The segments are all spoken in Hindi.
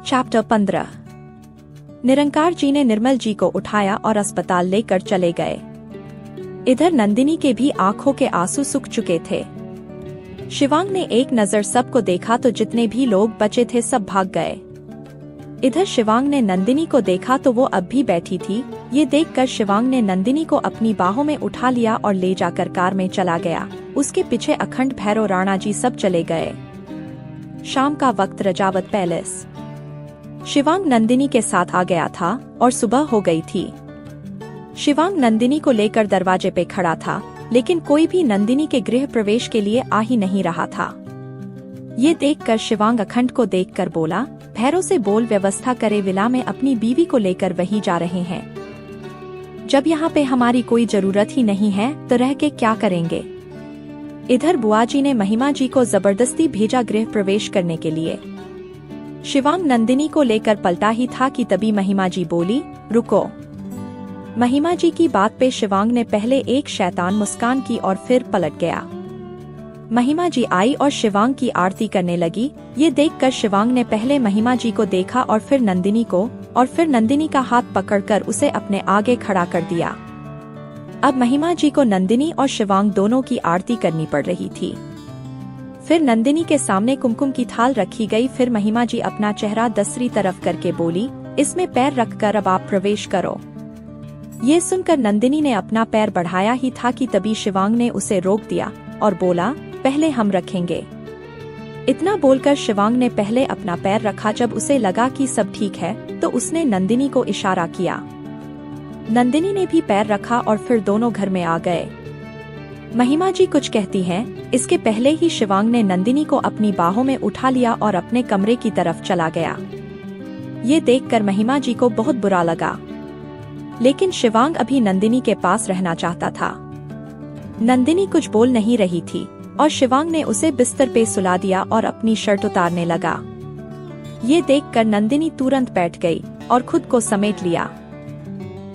चैप्टर 15। निरंकार जी ने निर्मल जी को उठाया और अस्पताल लेकर चले गए। इधर नंदिनी के भी आंखों के आंसू सूख चुके थे। शिवांग ने एक नजर सबको देखा तो जितने भी लोग बचे थे सब भाग गए। इधर शिवांग ने नंदिनी को देखा तो वो अब भी बैठी थी। ये देखकर शिवांग ने नंदिनी को अपनी बाहों में उठा लिया और ले जाकर कार में चला गया। उसके पीछे अखंड, भैरव, राणा जी सब चले गए। शाम का वक्त, रजावत पैलेस। शिवांग नंदिनी के साथ आ गया था और सुबह हो गई थी। शिवांग नंदिनी को लेकर दरवाजे पे खड़ा था, लेकिन कोई भी नंदिनी के गृह प्रवेश के लिए आ ही नहीं रहा था। ये देखकर शिवांग अखंड को देखकर बोला, भैरव से बोल व्यवस्था करे, विला में अपनी बीवी को लेकर वहीं जा रहे हैं। जब यहाँ पे हमारी कोई जरूरत ही नहीं है तो रह के क्या करेंगे। इधर बुआ जी ने महिमा जी को जबरदस्ती भेजा गृह प्रवेश करने के लिए। शिवांग नंदिनी को लेकर पलटा ही था कि तभी महिमा जी बोली, रुको। महिमा जी की बात पे शिवांग ने पहले एक शैतान मुस्कान की और फिर पलट गया। महिमा जी आई और शिवांग की आरती करने लगी। ये देखकर शिवांग ने पहले महिमा जी को देखा और फिर नंदिनी को, और फिर नंदिनी का हाथ पकड़कर उसे अपने आगे खड़ा कर दिया। अब महिमा जी को नंदिनी और शिवांग दोनों की आरती करनी पड़ रही थी। फिर नंदिनी के सामने कुमकुम की थाल रखी गई। फिर महिमा जी अपना चेहरा दूसरी तरफ करके बोली, इसमें पैर रखकर अब आप प्रवेश करो। ये सुनकर नंदिनी ने अपना पैर बढ़ाया ही था कि तभी शिवांग ने उसे रोक दिया और बोला, पहले हम रखेंगे। इतना बोलकर शिवांग ने पहले अपना पैर रखा। जब उसे लगा कि सब ठीक है तो उसने नंदिनी को इशारा किया। नंदिनी ने भी पैर रखा और फिर दोनों घर में आ गए। महिमा जी कुछ कहती हैं, इसके पहले ही शिवांग ने नंदिनी को अपनी बाहों में उठा लिया और अपने कमरे की तरफ चला गया। ये देखकर महिमा जी को बहुत बुरा लगा, लेकिन शिवांग अभी नंदिनी के पास रहना चाहता था। नंदिनी कुछ बोल नहीं रही थी और शिवांग ने उसे बिस्तर पे सुला दिया और अपनी शर्ट उतारने लगा। ये देखकर नंदिनी तुरंत बैठ गई और खुद को समेट लिया।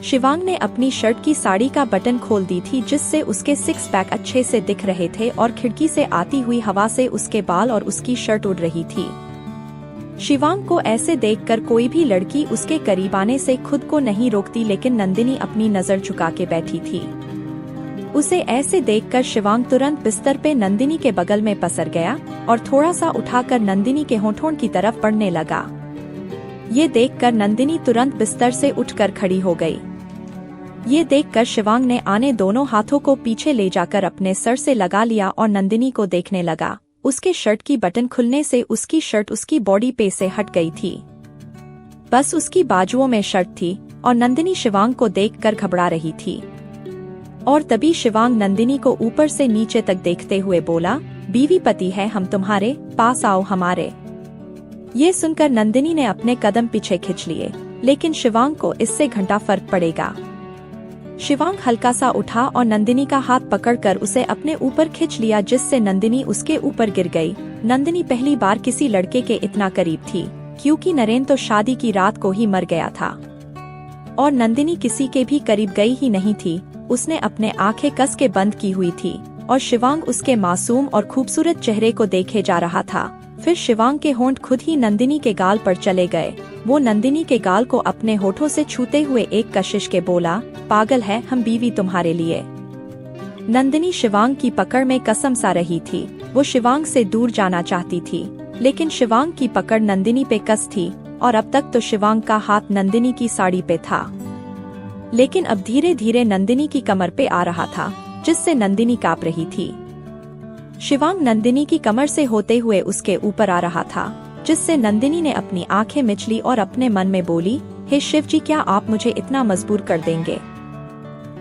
शिवांग ने अपनी शर्ट की साड़ी का बटन खोल दी थी, जिससे उसके सिक्स पैक अच्छे से दिख रहे थे और खिड़की से आती हुई हवा से उसके बाल और उसकी शर्ट उड़ रही थी। शिवांग को ऐसे देखकर कोई भी लड़की उसके करीब आने से खुद को नहीं रोकती, लेकिन नंदिनी अपनी नजर झुका के बैठी थी। उसे ऐसे देखकर शिवांग तुरंत बिस्तर पे नंदिनी के बगल में पसर गया और थोड़ा सा उठाकर नंदिनी के होठों की तरफ बढ़ने लगा। ये देखकर नंदिनी तुरंत बिस्तर से उठकर खड़ी हो गई। ये देखकर शिवांग ने आने दोनों हाथों को पीछे ले जाकर अपने सर से लगा लिया और नंदिनी को देखने लगा। उसके शर्ट की बटन खुलने से उसकी शर्ट उसकी बॉडी पे से हट गई थी। बस उसकी बाजुओं में शर्ट थी और नंदिनी शिवांग को देखकर घबरा रही थी। और तभी शिवांग नंदिनी को ऊपर से नीचे तक देखते हुए बोला, बीवी पति है हम तुम्हारे, पास आओ हमारे। ये सुनकर नंदिनी ने अपने कदम पीछे खींच लिए, लेकिन शिवांग को इससे घंटा फर्क पड़ेगा। शिवांग हल्का सा उठा और नंदिनी का हाथ पकड़कर उसे अपने ऊपर खींच लिया, जिससे नंदिनी उसके ऊपर गिर गई। नंदिनी पहली बार किसी लड़के के इतना करीब थी, क्योंकि नरेन तो शादी की रात को ही मर गया था और नंदिनी किसी के भी करीब गई ही नहीं थी। उसने अपने आंखें कस के बंद की हुई थी और शिवांग उसके मासूम और खूबसूरत चेहरे को देखे जा रहा था। फिर शिवांग के होंठ खुद ही नंदिनी के गाल पर चले गए। वो नंदिनी के गाल को अपने होठों से छूते हुए एक कशिश के बोला, पागल है हम बीवी तुम्हारे लिए। नंदिनी शिवांग की पकड़ में कसम सा रही थी। वो शिवांग से दूर जाना चाहती थी, लेकिन शिवांग की पकड़ नंदिनी पे कस थी और अब तक तो शिवांग का हाथ नंदिनी की साड़ी पे था, लेकिन अब धीरे धीरे नंदिनी की कमर पे आ रहा था, जिससे नंदिनी कांप रही थी। शिवांग नंदिनी की कमर से होते हुए उसके ऊपर आ रहा था, जिससे नंदिनी ने अपनी आंखें मिचली और अपने मन में बोली, हे शिव जी, क्या आप मुझे इतना मजबूर कर देंगे।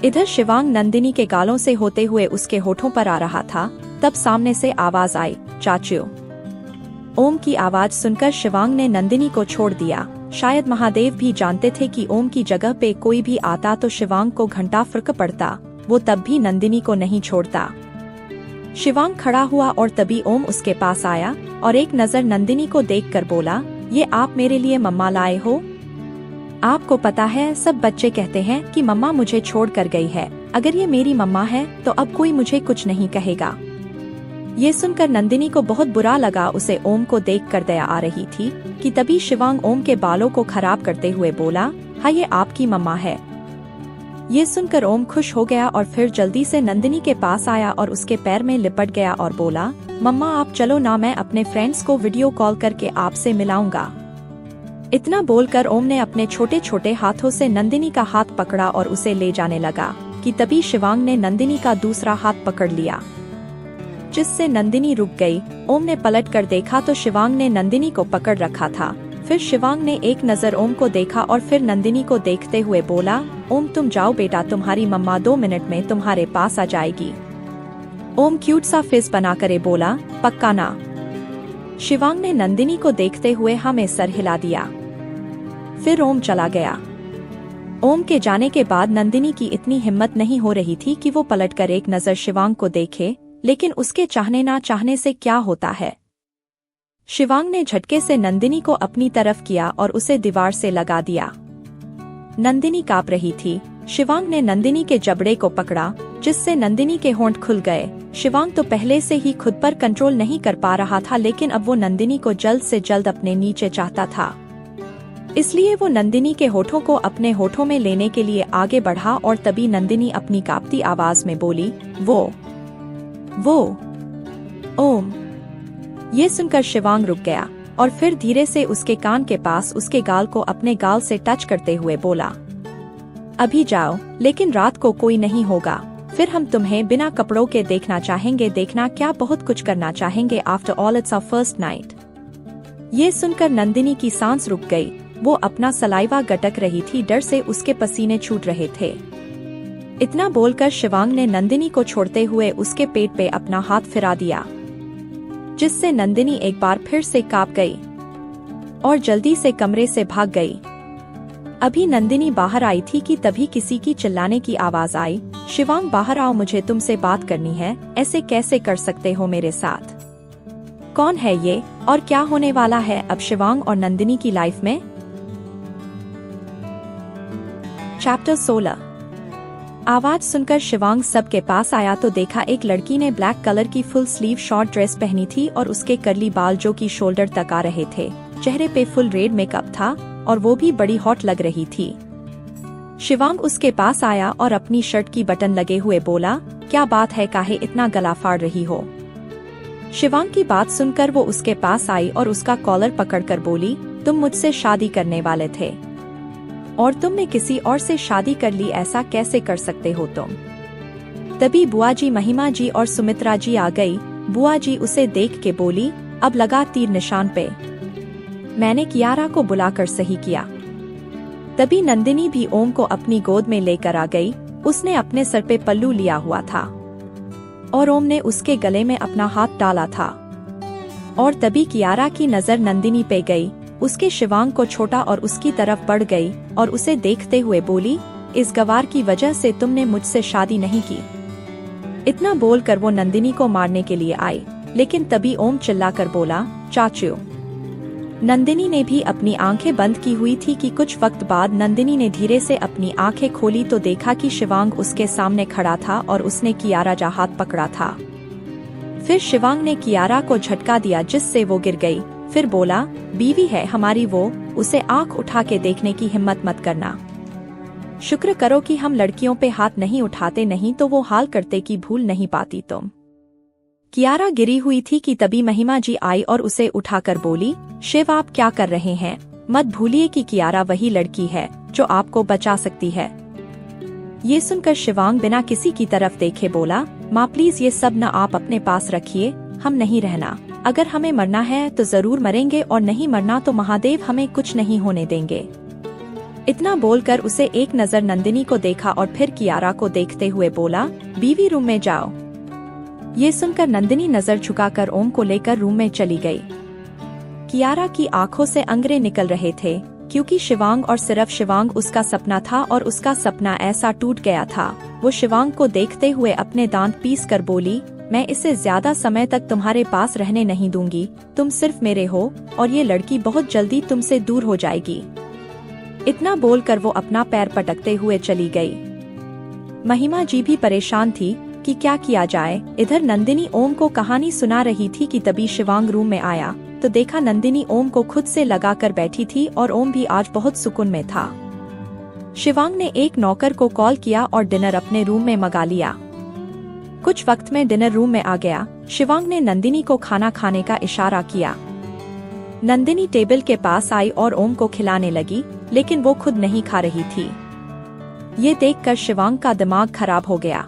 इधर शिवांग नंदिनी के गालों से होते हुए उसके होठों पर आ रहा था। तब सामने से आवाज आई, चाचू। ओम की आवाज सुनकर शिवांग ने नंदिनी को छोड़ दिया। शायद महादेव भी जानते थे कि ओम की जगह पे कोई भी आता तो शिवांग को घंटा फर्क पड़ता, वो तब भी नंदिनी को नहीं छोड़ता। शिवांग खड़ा हुआ और तभी ओम उसके पास आया और एक नजर नंदिनी को देखकर बोला, ये आप मेरे लिए मम्मा लाए हो? आपको पता है सब बच्चे कहते हैं कि मम्मा मुझे छोड़ कर गई है, अगर ये मेरी मम्मा है तो अब कोई मुझे कुछ नहीं कहेगा। ये सुनकर नंदिनी को बहुत बुरा लगा। उसे ओम को देखकर दया आ रही थी कि तभी शिवांग ओम के बालों को खराब करते हुए बोला, हाँ ये आपकी मम्मा है। ये सुनकर ओम खुश हो गया और फिर जल्दी से नंदिनी के पास आया और उसके पैर में लिपट गया और बोला, मम्मा आप चलो ना, मैं अपने फ्रेंड्स को वीडियो कॉल करके आपसे मिलाऊंगा। इतना बोलकर ओम ने अपने छोटे छोटे हाथों से नंदिनी का हाथ पकड़ा और उसे ले जाने लगा कि तभी शिवांग ने नंदिनी का दूसरा हाथ पकड़ लिया, जिससे नंदिनी रुक गई। ओम ने पलट कर देखा तो शिवांग ने नंदिनी को पकड़ रखा था। फिर शिवांग ने एक नजर ओम को देखा और फिर नंदिनी को देखते हुए बोला, ओम तुम जाओ बेटा, तुम्हारी मम्मा 2 मिनट में तुम्हारे पास आ जाएगी। ओम क्यूट सा फेस बना करे बोला, पक्का ना। शिवांग ने नंदिनी को देखते हुए हाँ में सर हिला दिया। फिर ओम चला गया। ओम के जाने के बाद नंदिनी की इतनी हिम्मत नहीं हो रही थी कि वो पलटकर एक नजर शिवांग को देखे, लेकिन उसके चाहने ना चाहने से क्या होता है। शिवांग ने झटके से नंदिनी को अपनी तरफ किया और उसे दीवार से लगा दिया। नंदिनी कांप रही थी। शिवांग ने नंदिनी के जबड़े को पकड़ा, जिससे नंदिनी के होंठ खुल गए। शिवांग तो पहले से ही खुद पर कंट्रोल नहीं कर पा रहा था, लेकिन अब वो नंदिनी को जल्द से जल्द अपने नीचे चाहता था। इसलिए वो नंदिनी के होठों को अपने होठों में लेने के लिए आगे बढ़ा और तभी नंदिनी अपनी कांपती आवाज में बोली, वो ओम। ये सुनकर शिवांग रुक गया और फिर धीरे से उसके कान के पास उसके गाल को अपने गाल से टच करते हुए बोला, अभी जाओ, लेकिन रात को कोई नहीं होगा, फिर हम तुम्हें बिना कपड़ों के देखना चाहेंगे, देखना क्या बहुत कुछ करना चाहेंगे। After all it's our first night. ये सुनकर नंदिनी की सांस रुक गई। वो अपना सलाइवा गटक रही थी, डर से उसके पसीने छूट रहे थे। इतना बोलकर शिवांग ने नंदिनी को छोड़ते हुए उसके पेट पे अपना हाथ फिरा दिया, जिससे नंदिनी एक बार फिर से कांप गई और जल्दी से कमरे से भाग गई। अभी नंदिनी बाहर आई थी कि तभी किसी की चिल्लाने की आवाज आई, शिवांग बाहर आओ, मुझे तुमसे बात करनी है। ऐसे कैसे कर सकते हो मेरे साथ? कौन है ये और क्या होने वाला है अब शिवांग और नंदिनी की लाइफ में? चैप्टर 16। आवाज सुनकर शिवांग सबके पास आया तो देखा एक लड़की ने ब्लैक कलर की फुल स्लीव शॉर्ट ड्रेस पहनी थी और उसके कर्ली बाल जो कि शोल्डर तक आ रहे थे। चेहरे पे फुल रेड मेकअप था और वो भी बड़ी हॉट लग रही थी। शिवांग उसके पास आया और अपनी शर्ट की बटन लगे हुए बोला, क्या बात है, काहे इतना गला फाड़ रही हो? शिवांग की बात सुनकर वो उसके पास आई और उसका कॉलर पकड़कर बोली, तुम मुझसे शादी करने वाले थे और तुमने किसी और से शादी कर ली, ऐसा कैसे कर सकते हो तुम? तभी बुआ जी, महिमा जी और सुमित्रा जी आ गई। बुआ जी उसे देख के बोली, अब लगा तीर निशान पे, मैंने कियारा को बुलाकर सही किया। तभी नंदिनी भी ओम को अपनी गोद में लेकर आ गई। उसने अपने सर पे पल्लू लिया हुआ था और ओम ने उसके गले में अपना हाथ डाला था और तभी कियारा की नजर नंदिनी पे गई। उसके शिवांग को छोटा और उसकी तरफ बढ़ गई और उसे देखते हुए बोली, इस गवार की वजह से तुमने मुझसे शादी नहीं की। इतना बोलकर वो नंदिनी को मारने के लिए आई, लेकिन तभी ओम चिल्लाकर बोला, चाचू। नंदिनी ने भी अपनी आंखें बंद की हुई थी कि कुछ वक्त बाद नंदिनी ने धीरे से अपनी आंखें खोली तो देखा कि शिवांग उसके सामने खड़ा था और उसने कियारा का हाथ पकड़ा था। फिर शिवांग ने कियारा को झटका दिया जिससे वो गिर गई। फिर बोला, बीवी है हमारी वो, उसे आंख उठा के देखने की हिम्मत मत करना। शुक्र करो कि हम लड़कियों पे हाथ नहीं उठाते, नहीं तो वो हाल करते कि भूल नहीं पाती तुम। कियारा गिरी हुई थी कि तभी महिमा जी आई और उसे उठाकर बोली, शिव आप क्या कर रहे हैं? मत भूलिए कि कियारा वही लड़की है जो आपको बचा सकती है। ये सुनकर शिवांग बिना किसी की तरफ देखे बोला, माँ प्लीज ये सब न आप अपने पास रखिए, हम नहीं रहना। अगर हमें मरना है तो जरूर मरेंगे और नहीं मरना तो महादेव हमें कुछ नहीं होने देंगे। इतना बोलकर उसे एक नजर नंदिनी को देखा और फिर कियारा को देखते हुए बोला, बीवी रूम में जाओ। ये सुनकर नंदिनी नजर झुकाकर ओम को लेकर रूम में चली गई। कियारा की आंखों से अंगरे निकल रहे थे क्योंकि शिवांग और सिर्फ शिवांग उसका सपना था और उसका सपना ऐसा टूट गया था। वो शिवांग को देखते हुए अपने दांत पीस कर बोली, मैं इसे ज्यादा समय तक तुम्हारे पास रहने नहीं दूंगी, तुम सिर्फ मेरे हो और ये लड़की बहुत जल्दी तुमसे दूर हो जाएगी। इतना बोलकर वो अपना पैर पटकते हुए चली गई। महिमा जी भी परेशान थी कि क्या किया जाए। इधर नंदिनी ओम को कहानी सुना रही थी कि तभी शिवांग रूम में आया तो देखा नंदिनी ओम को खुद से लगाकर बैठी थी और ओम भी आज बहुत सुकून में था। शिवांग ने एक नौकर को कॉल किया और डिनर अपने रूम में मंगा लिया। कुछ वक्त में डिनर रूम में आ गया। शिवांग ने नंदिनी को खाना खाने का इशारा किया। नंदिनी टेबल के पास आई और ओम को खिलाने लगी, लेकिन वो खुद नहीं खा रही थी। ये देखकर शिवांग का दिमाग खराब हो गया।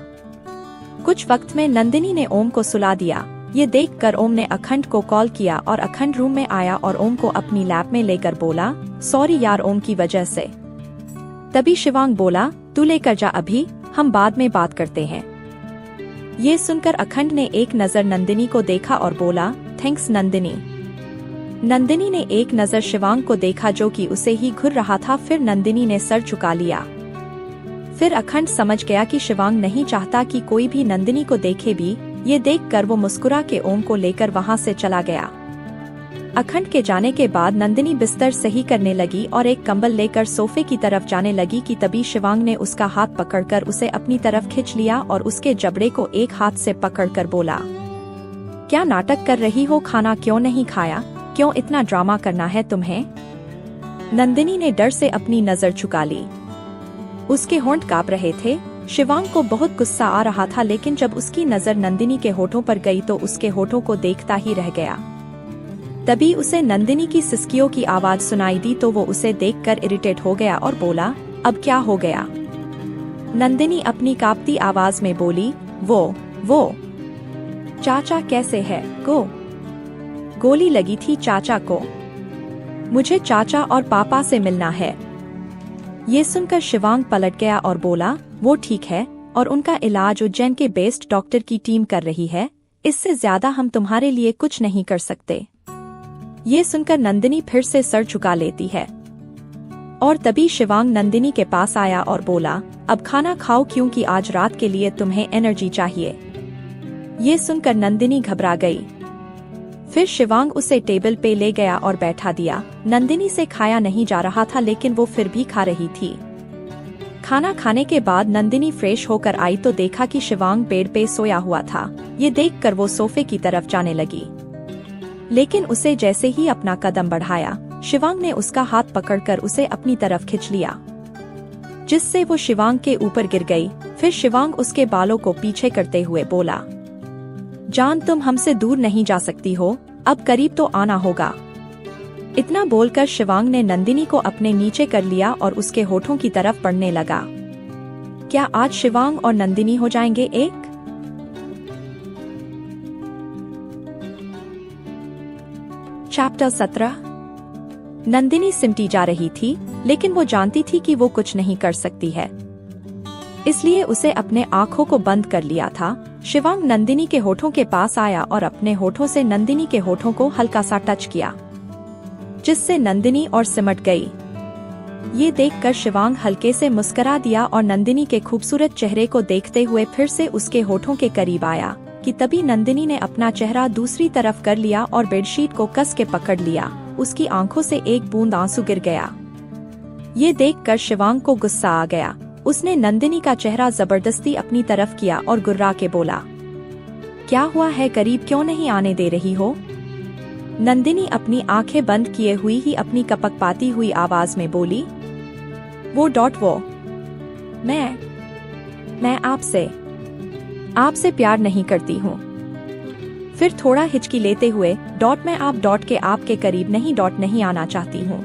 कुछ वक्त में नंदिनी ने ओम को सुला दिया। ये देखकर ओम ने अखंड को कॉल किया और अखंड रूम में आया और ओम को अपनी लैप में लेकर बोला, सॉरी यार ओम की वजह से। तभी शिवांग बोला, तू लेकर जा, अभी हम बाद में बात करते हैं। ये सुनकर अखंड ने एक नजर नंदिनी को देखा और बोला, थैंक्स नंदिनी। नंदिनी ने एक नजर शिवांग को देखा जो कि उसे ही घूर रहा था, फिर नंदिनी ने सर झुका लिया। फिर अखंड समझ गया कि शिवांग नहीं चाहता कि कोई भी नंदिनी को देखे भी। ये देखकर वो मुस्कुरा के ओम को लेकर वहां से चला गया। अखंड के जाने के बाद नंदिनी बिस्तर सही करने लगी और एक कंबल लेकर सोफे की तरफ जाने लगी कि तभी शिवांग ने उसका हाथ पकड़कर उसे अपनी तरफ खींच लिया और उसके जबड़े को एक हाथ से पकड़कर बोला, क्या नाटक कर रही हो, खाना क्यों नहीं खाया, क्यों इतना ड्रामा करना है तुम्हें? नंदिनी ने डर से अपनी नजर झुका ली। उसके होंठ कांप रहे थे। शिवांग को बहुत गुस्सा आ रहा था, लेकिन जब उसकी नजर नंदिनी के होठों पर गई तो उसके होठों को देखता ही रह गया। तभी उसे नंदिनी की सिसकियों की आवाज सुनाई दी तो वो उसे देखकर इरिटेट हो गया और बोला, अब क्या हो गया? नंदिनी अपनी कांपती आवाज में बोली, वो चाचा कैसे है? गोली लगी थी चाचा को। मुझे चाचा और पापा से मिलना है। ये सुनकर शिवांग पलट गया और बोला, वो ठीक है और उनका इलाज उज्जैन के बेस्ट डॉक्टर की टीम कर रही है, इससे ज्यादा हम तुम्हारे लिए कुछ नहीं कर सकते। ये सुनकर नंदिनी फिर से सर झुका लेती है। और तभी शिवांग नंदिनी के पास आया और बोला, अब खाना खाओ क्योंकि आज रात के लिए तुम्हें एनर्जी चाहिए। ये सुनकर नंदिनी घबरा गई। फिर शिवांग उसे टेबल पे ले गया और बैठा दिया। नंदिनी से खाया नहीं जा रहा था, लेकिन वो फिर भी खा रही थी। खाना खाने के बाद नंदिनी फ्रेश होकर आई तो देखा कि शिवांग बेड पे सोया हुआ था। ये देखकर वो सोफे की तरफ जाने लगी, लेकिन उसे जैसे ही अपना कदम बढ़ाया, शिवांग ने उसका हाथ पकड़कर उसे अपनी तरफ खींच लिया, जिससे वो शिवांग के ऊपर गिर गई। फिर शिवांग उसके बालों को पीछे करते हुए बोला, जान तुम हमसे दूर नहीं जा सकती हो, अब करीब तो आना होगा। इतना बोलकर शिवांग ने नंदिनी को अपने नीचे कर लिया और उसके होठों की तरफ बढ़ने लगा। क्या आज शिवांग और नंदिनी हो जाएंगे एक? चैप्टर 17। नंदिनी सिमटी जा रही थी, लेकिन वो जानती थी कि वो कुछ नहीं कर सकती है, इसलिए उसे अपने आँखों को बंद कर लिया था। शिवांग नंदिनी के होठों के पास आया और अपने होठों से नंदिनी के होठों को हल्का सा टच किया, जिससे नंदिनी और सिमट गई। ये देखकर शिवांग हल्के से मुस्कुरा दिया और नंदिनी के खूबसूरत चेहरे को देखते हुए फिर से उसके होठों के करीब आया कि तभी नंदिनी ने अपना चेहरा दूसरी तरफ कर लिया और बेडशीट को कस के पकड़ लिया। उसकी आंखों से एक बूंद आंसू गिर गया। ये देखकर शिवांग को गुस्सा आ गया। उसने नंदिनी का चेहरा जबरदस्ती अपनी तरफ किया और गुर्रा के बोला, क्या हुआ है, करीब क्यों नहीं आने दे रही हो? नंदिनी अपनी आंखें बंद किए हुई ही अपनी कपकपाती हुई आवाज में बोली, वो मैं आपसे प्यार नहीं करती हूँ। फिर थोड़ा हिचकी लेते हुए, मैं आपके करीब नहीं आना चाहती हूँ।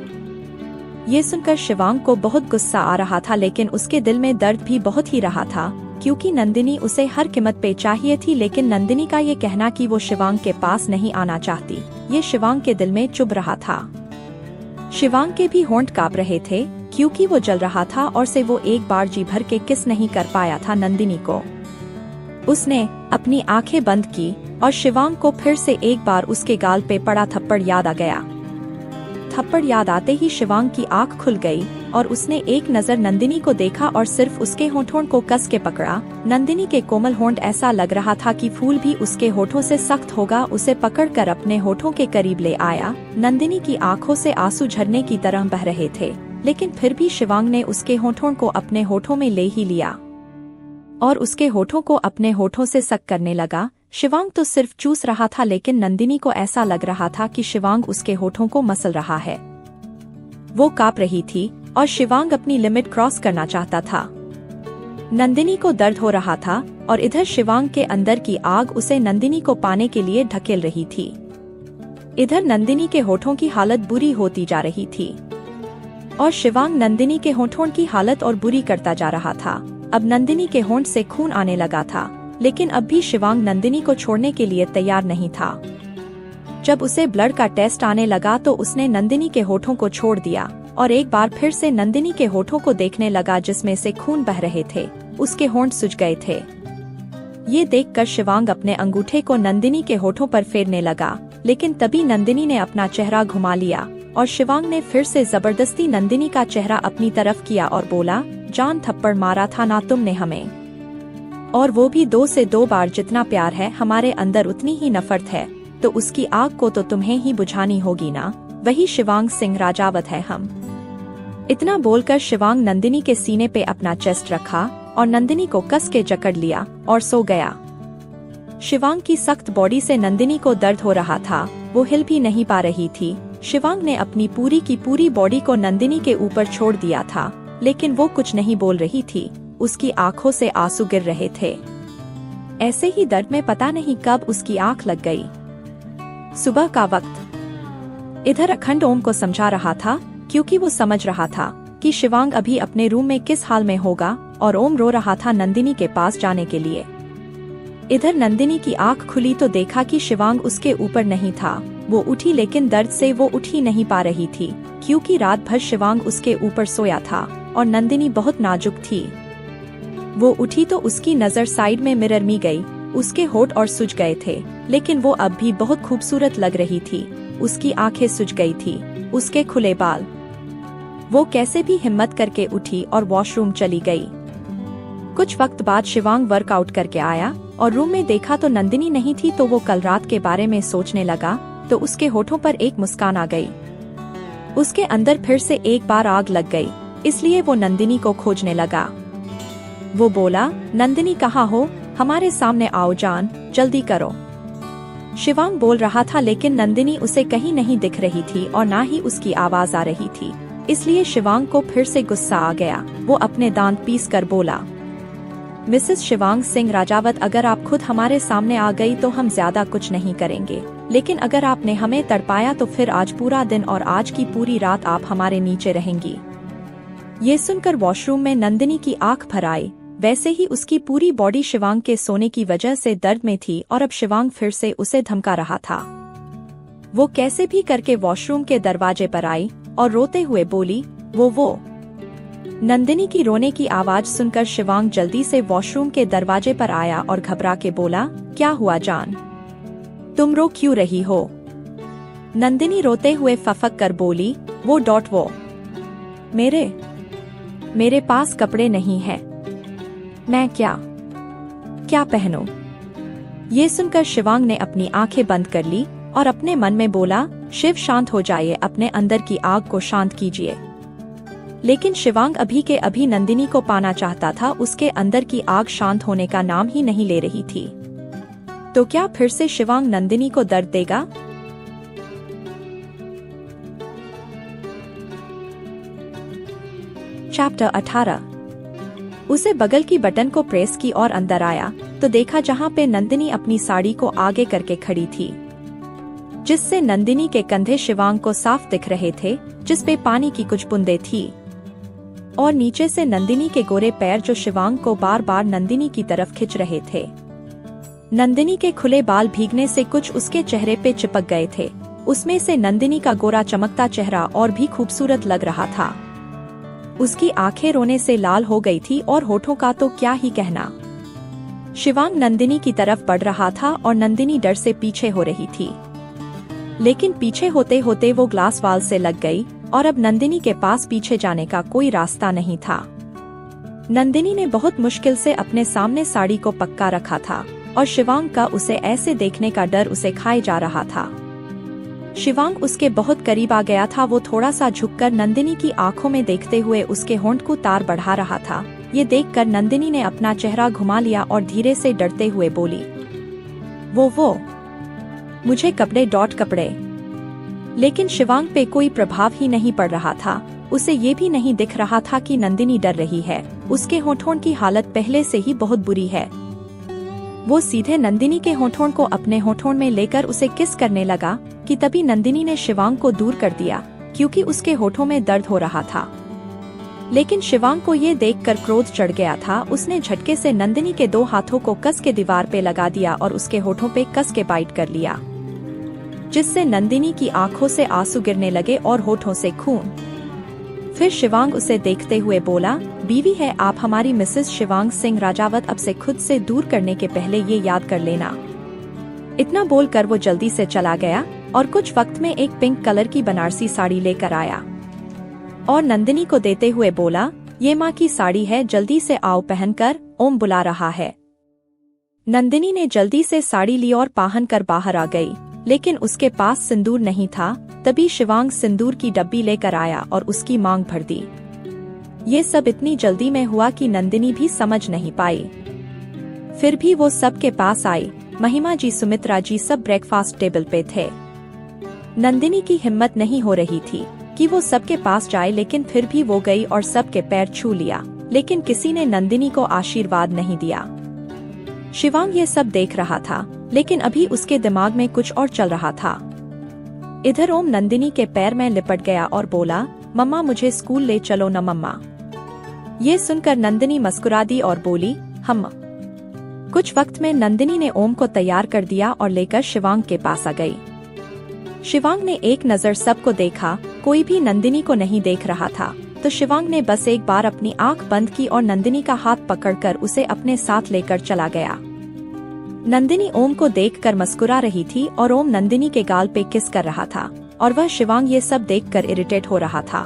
ये सुनकर शिवांग को बहुत गुस्सा आ रहा था, लेकिन उसके दिल में दर्द भी बहुत ही रहा था, क्योंकि नंदिनी उसे हर कीमत पे चाहिए थी। लेकिन नंदिनी का ये कहना कि वो शिवांग के पास नहीं आना चाहती, ये शिवांग के दिल में चुभ रहा था। शिवांग के भी होंठ कांप रहे थे, क्योंकि वो जल रहा था और से वो एक बार जी भर के किस नहीं कर पाया था नंदिनी को। उसने अपनी आंखें बंद की और शिवांग को फिर से एक बार उसके गाल पे पड़ा थप्पड़ याद आ गया। थप्पड़ याद आते ही शिवांग की आंख खुल गई और उसने एक नजर नंदिनी को देखा और सिर्फ उसके होठों को कस के पकड़ा। नंदिनी के कोमल होंठ ऐसा लग रहा था कि फूल भी उसके होठों से सख्त होगा। उसे पकड़कर अपने होठों के करीब ले आया। नंदिनी की आंखों से आंसू झरने की तरह बह रहे थे, लेकिन फिर भी शिवांग ने उसके होठों को अपने होठों में ले ही लिया। और उसके होठों को अपने होठों से सक करने लगा। शिवांग तो सिर्फ चूस रहा था, लेकिन नंदिनी को ऐसा लग रहा था कि शिवांग उसके होठों को मसल रहा है। वो कांप रही थी और शिवांग अपनी लिमिट क्रॉस करना चाहता था। नंदिनी को दर्द हो रहा था और इधर शिवांग के अंदर की आग उसे नंदिनी को पाने के लिए ढकेल रही थी। इधर नंदिनी के होठों की हालत बुरी होती जा रही थी और शिवांग नंदिनी के होठों की हालत और बुरी करता जा रहा था। अब नंदिनी के होंठ से खून आने लगा था, लेकिन अब भी शिवांग नंदिनी को छोड़ने के लिए तैयार नहीं था। जब उसे ब्लड का टेस्ट आने लगा तो उसने नंदिनी के होठों को छोड़ दिया और एक बार फिर से नंदिनी के होठों को देखने लगा, जिसमें से खून बह रहे थे। उसके होंठ सूज गए थे। ये देखकर शिवांग अपने अंगूठे को नंदिनी के होठों पर फेरने लगा, लेकिन तभी नंदिनी ने अपना चेहरा घुमा लिया और शिवांग ने फिर से जबरदस्ती नंदिनी का चेहरा अपनी तरफ किया और बोला, जान थप्पड़ मारा था ना तुमने हमें, और वो भी 2 से 2 बार। जितना प्यार है हमारे अंदर उतनी ही नफरत है, तो उसकी आग को तो तुम्हें ही बुझानी होगी ना। वही शिवांग सिंह राजावत है हम। इतना बोलकर शिवांग नंदिनी के सीने पे अपना चेस्ट रखा और नंदिनी को कस के जकड़ लिया और सो गया। शिवांग की सख्त बॉडी से नंदिनी को दर्द हो रहा था, वो हिल भी नहीं पा रही थी। शिवांग ने अपनी पूरी की पूरी बॉडी को नंदिनी के ऊपर छोड़ दिया था, लेकिन वो कुछ नहीं बोल रही थी। उसकी आंखों से आंसू गिर रहे थे। ऐसे ही दर्द में पता नहीं कब उसकी आंख लग गई। सुबह का वक्त। इधर अखंड ओम को समझा रहा था, क्योंकि वो समझ रहा था कि शिवांग अभी अपने रूम में किस हाल में होगा, और ओम रो रहा था नंदिनी के पास जाने के लिए। इधर नंदिनी की आंख खुली तो देखा कि शिवांग उसके ऊपर नहीं था। वो उठी, लेकिन दर्द से वो उठ ही नहीं पा रही थी, क्योंकि रात भर शिवांग उसके ऊपर सोया था और नंदिनी बहुत नाजुक थी। वो उठी तो उसकी नजर साइड में मिरर में गई। उसके होठ और सूज गए थे, लेकिन वो अब भी बहुत खूबसूरत लग रही थी। उसकी आंखें सूज गई थी, उसके खुले बाल। वो कैसे भी हिम्मत करके उठी और वॉशरूम चली गई। कुछ वक्त बाद शिवांग वर्कआउट करके आया और रूम में देखा तो नंदिनी नहीं थी, तो वो कल रात के बारे में सोचने लगा। तो उसके होठों पर एक मुस्कान आ गई। उसके अंदर फिर से एक बार आग लग गई, इसलिए वो नंदिनी को खोजने लगा। वो बोला, नंदिनी कहाँ हो? हमारे सामने आओ जान, जल्दी करो। शिवांग बोल रहा था, लेकिन नंदिनी उसे कहीं नहीं दिख रही थी और ना ही उसकी आवाज आ रही थी। इसलिए शिवांग को फिर से गुस्सा आ गया। वो अपने दांत पीस कर बोला, मिसेस शिवांग सिंह राजावत, अगर आप खुद हमारे सामने आ गई तो हम ज्यादा कुछ नहीं करेंगे, लेकिन अगर आपने हमें तड़पाया तो फिर आज पूरा दिन और आज की पूरी रात आप हमारे नीचे रहेंगी। ये सुनकर वॉशरूम में नंदिनी की आंख भर आई। वैसे ही उसकी पूरी बॉडी शिवांग के सोने की वजह से दर्द में थी और अब शिवांग फिर से उसे धमका रहा था। वो कैसे भी करके वॉशरूम के दरवाजे पर आई और रोते हुए बोली, वो। नंदिनी की रोने की आवाज सुनकर शिवांग जल्दी से वॉशरूम के दरवाजे पर आया और घबरा के बोला, क्या हुआ जान? तुम रो क्यों रही हो? नंदिनी रोते हुए फफक कर बोली, वो मेरे पास कपड़े नहीं है, मैं क्या पहनूं? ये सुनकर शिवांग ने अपनी आंखें बंद कर ली और अपने मन में बोला, शिव शांत हो जाइए, अपने अंदर की आग को शांत कीजिए। लेकिन शिवांग अभी के अभी नंदिनी को पाना चाहता था। उसके अंदर की आग शांत होने का नाम ही नहीं ले रही थी। तो क्या फिर से शिवांग नंदिनी को दर्द देगा? चैप्टर 18। उसे बगल की बटन को प्रेस की और अंदर आया तो देखा जहां पे नंदिनी अपनी साड़ी को आगे करके खड़ी थी, जिससे नंदिनी के कंधे शिवांग को साफ दिख रहे थे, जिसपे पानी की कुछ बूंदें थी, और नीचे से नंदिनी के गोरे पैर जो शिवांग को बार बार नंदिनी की तरफ खिंच रहे थे। नंदिनी के खुले बाल भीगने से कुछ उसके चेहरे पे चिपक गए थे। उसमें से नंदिनी का गोरा चमकता चेहरा और भी खूबसूरत लग रहा था। उसकी आंखें रोने से लाल हो गई थी और होठों का तो क्या ही कहना। शिवांग नंदिनी की तरफ बढ़ रहा था और नंदिनी डर से पीछे हो रही थी, लेकिन पीछे होते होते वो ग्लास वाल से लग गई और अब नंदिनी के पास पीछे जाने का कोई रास्ता नहीं था। नंदिनी ने बहुत मुश्किल से अपने सामने साड़ी को पक्का रखा था और शिवांग का उसे ऐसे देखने का डर उसे खाए जा रहा था। शिवांग उसके बहुत करीब आ गया था। वो थोड़ा सा झुककर नंदिनी की आंखों में देखते हुए उसके होंठ को तार बढ़ा रहा था ये देखकर नंदिनी ने अपना चेहरा घुमा लिया और धीरे से डरते हुए बोली, वो मुझे कपड़े। लेकिन शिवांग पे कोई प्रभाव ही नहीं पड़ रहा था। उसे ये भी नहीं दिख रहा था कि नंदिनी डर रही है। उसके होठों की हालत पहले से ही बहुत बुरी है। वो सीधे नंदिनी के होठों को अपने होठों में लेकर उसे किस करने लगा कि तभी नंदिनी ने शिवांग को दूर कर दिया, क्योंकि उसके होठों में दर्द हो रहा था। लेकिन शिवांग को ये देखकर क्रोध चढ़ गया था। उसने झटके से नंदिनी के 2 हाथों को कस के दीवार पे लगा दिया और उसके होठों पे कस के बाइट कर लिया, जिससे नंदिनी की आंखों से आंसू गिरने लगे और होठों से खून। फिर शिवांग उसे देखते हुए बोला, बीवी है आप हमारी मिसेस शिवांग सिंह राजावत, अब से खुद से दूर करने के पहले ये याद कर लेना। इतना बोलकर वो जल्दी से चला गया और कुछ वक्त में एक पिंक कलर की बनारसी साड़ी लेकर आया और नंदिनी को देते हुए बोला, ये माँ की साड़ी है, जल्दी से आओ पहनकर, ओम बुला रहा है। नंदिनी ने जल्दी से साड़ी ली और पहनकर बाहर आ गई, लेकिन उसके पास सिंदूर नहीं था। तभी शिवांग सिंदूर की डब्बी लेकर आया और उसकी मांग भर दी। ये सब इतनी जल्दी में हुआ कि नंदिनी भी समझ नहीं पाई। फिर भी वो सबके पास आई। महिमा जी, सुमित्रा जी सब ब्रेकफास्ट टेबल पे थे। नंदिनी की हिम्मत नहीं हो रही थी कि वो सबके पास जाए, लेकिन फिर भी वो गई और सबके पैर छू लिया, लेकिन किसी ने नंदिनी को आशीर्वाद नहीं दिया। शिवांग ये सब देख रहा था, लेकिन अभी उसके दिमाग में कुछ और चल रहा था। इधर ओम नंदिनी के पैर में लिपट गया और बोला, मम्मा मुझे स्कूल ले चलो न मम्मा। ये सुनकर नंदिनी मुस्कुरा दी और बोली, हम। कुछ वक्त में नंदिनी ने ओम को तैयार कर दिया और लेकर शिवांग के पास आ गई। शिवांग ने एक नजर सबको देखा, कोई भी नंदिनी को नहीं देख रहा था, तो शिवांग ने बस एक बार अपनी आंख बंद की और नंदिनी का हाथ पकड़कर उसे अपने साथ लेकर चला गया। नंदिनी ओम को देखकर मुस्कुरा रही थी और ओम नंदिनी के गाल पे किस कर रहा था और वह शिवांग ये सब देखकर इरिटेट हो रहा था।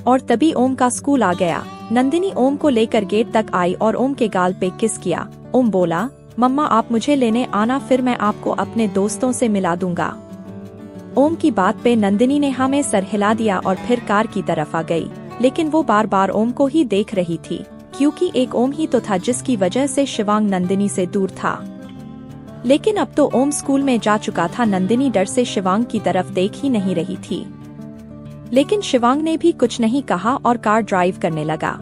और तभी ओम का स्कूल आ गया। नंदिनी ओम को लेकर गेट तक आई और ओम के गाल पे किस किया। ओम बोला, मम्मा आप मुझे लेने आना, फिर मैं आपको अपने दोस्तों से मिला दूंगा। ओम की बात पे नंदिनी ने हाँ में सर हिला दिया और फिर कार की तरफ आ गई, लेकिन वो बार बार ओम को ही देख रही थी, क्योंकि एक ओम ही तो था जिसकी वजह से शिवांग नंदिनी से दूर था। लेकिन अब तो ओम स्कूल में जा चुका था। नंदिनी डर से शिवांग की तरफ देख ही नहीं रही थी, लेकिन शिवांग ने भी कुछ नहीं कहा और कार ड्राइव करने लगा।